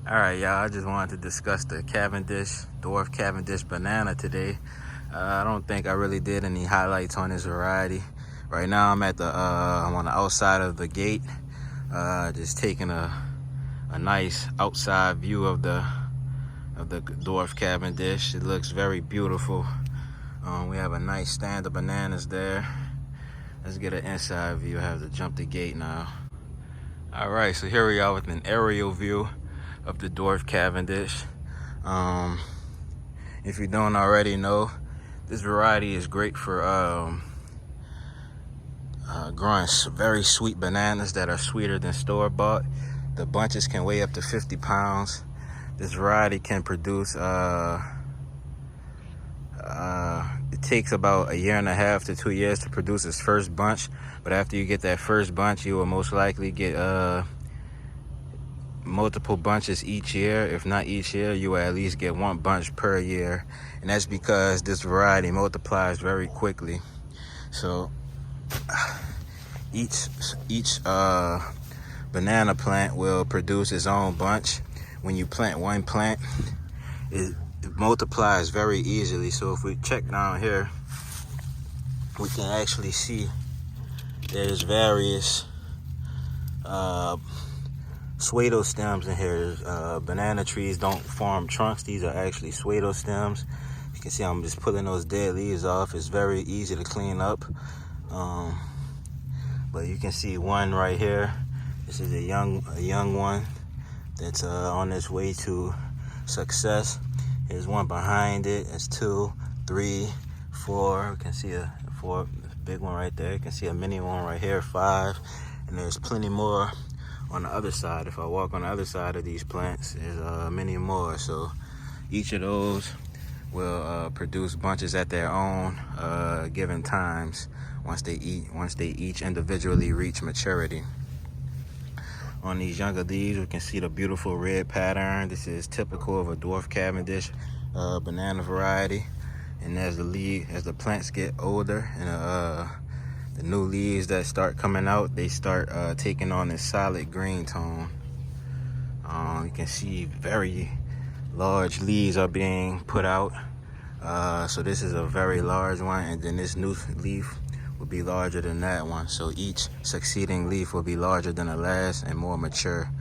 Alright, y'all, I just wanted to discuss the Dwarf Cavendish banana today. I don't think I really did any highlights on this variety. Right now I'm I'm on the outside of the gate, just taking a nice outside view of the Dwarf Cavendish. It looks very beautiful. We have a nice stand of bananas there. Let's get an inside view. I have to jump the gate now. Alright, so here we are with an aerial view of the Dwarf Cavendish. If you don't already know, this variety is great for growing very sweet bananas that are sweeter than store-bought. The bunches can weigh up to 50 pounds. This variety can produce, it takes about 1.5 to 2 years to produce its first bunch, but after you get that first bunch, you will most likely get multiple bunches each year. If not each year, you will at least get one bunch per year, and that's because this variety multiplies very quickly. So each banana plant will produce its own bunch. When you plant one plant, it multiplies very easily. So if we check down here, we can actually see there's various pseudo stems in here. Banana trees don't form trunks. These are actually pseudo stems. You can see I'm just pulling those dead leaves off. It's very easy to clean up. But you can see one right here. This is a young one that's on its way to success. There's one behind it. It's 2, 3, 4. You can see a big one right there. You can see a mini one right here, 5. And there's plenty more on the other side. If I walk on the other side of these plants, there's many more. So each of those will produce bunches at their own given times once they each individually reach maturity. On these younger leaves, we can see the beautiful red pattern. This is typical of a Dwarf Cavendish banana variety. And as the plants get older and the new leaves that start coming out, they start taking on this solid green tone. You can see very large leaves are being put out. So this is a very large one, and then this new leaf will be larger than that one. So each succeeding leaf will be larger than the last and more mature.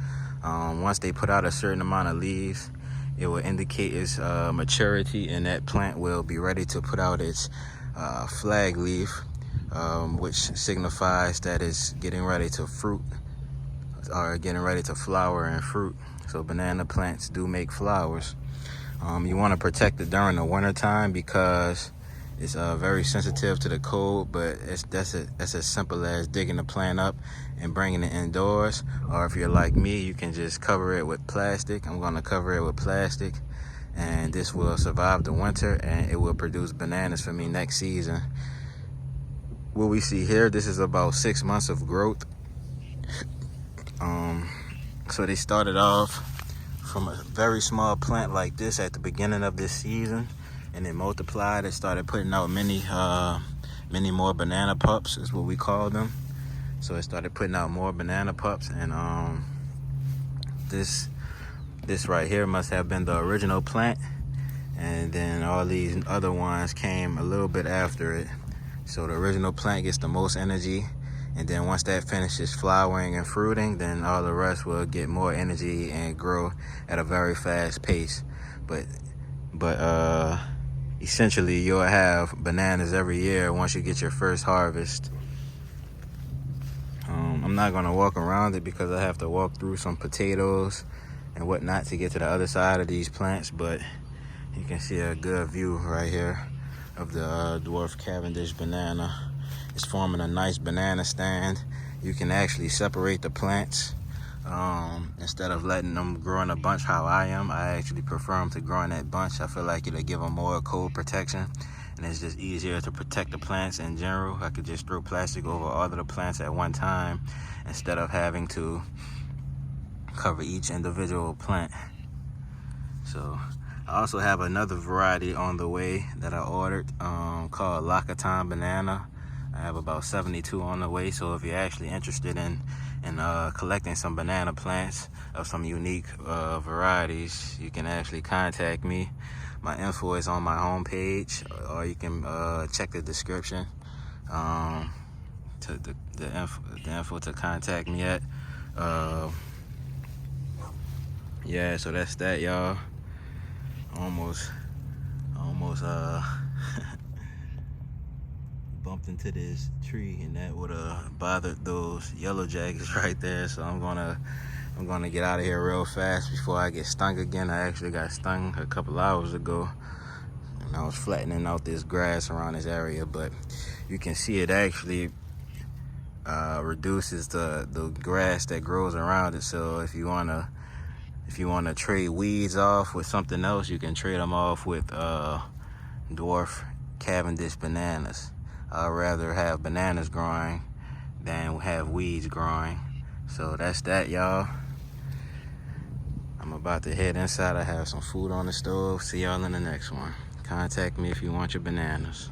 Once they put out a certain amount of leaves, it will indicate its maturity, and that plant will be ready to put out its flag leaf, which signifies that it's getting ready to fruit or getting ready to flower and fruit. So banana plants do make flowers. You want to protect it during the winter time because it's very sensitive to the cold, but that's as simple as digging the plant up and bringing it indoors. Or if you're like me, you can just cover it with plastic. I'm going to cover it with plastic, and this will survive the winter, and it will produce bananas for me next season. What we see here, this is about 6 months of growth. So they started off from a very small plant like this at the beginning of this season, and it multiplied. It started putting out many more banana pups, is what we call them. So it started putting out more banana pups, and this right here must have been the original plant, and then all these other ones came a little bit after it. So the original plant gets the most energy, and then once that finishes flowering and fruiting, then all the rest will get more energy and grow at a very fast pace. But essentially you'll have bananas every year once you get your first harvest. I'm not gonna walk around it because I have to walk through some potatoes and whatnot to get to the other side of these plants, but you can see a good view right here of the Dwarf Cavendish banana. It's forming a nice banana stand. You can actually separate the plants instead of letting them grow in a bunch how I am. I actually prefer them to grow in that bunch. I feel like it'll give them more cold protection, and it's just easier to protect the plants in general. I could just throw plastic over all of the plants at one time instead of having to cover each individual plant. So I also have another variety on the way that I ordered called Lakatan banana. I have about 72 on the way, so if you're actually interested in and collecting some banana plants of some unique varieties, you can actually contact me. My info is on my homepage, or you can check the description to the info to contact me at. Yeah, so that's that, y'all. Almost bumped into this tree, and that would have bothered those yellow jackets right there. So I'm gonna get out of here real fast before I get stung again. I actually got stung a couple hours ago, and I was flattening out this grass around this area, but you can see it actually reduces the grass that grows around it. So if you wanna trade weeds off with something else, you can trade them off with Dwarf Cavendish bananas. I'd rather have bananas growing than have weeds growing. So that's that, y'all. I'm about to head inside. I have some food on the stove. See y'all in the next one. Contact me if you want your bananas.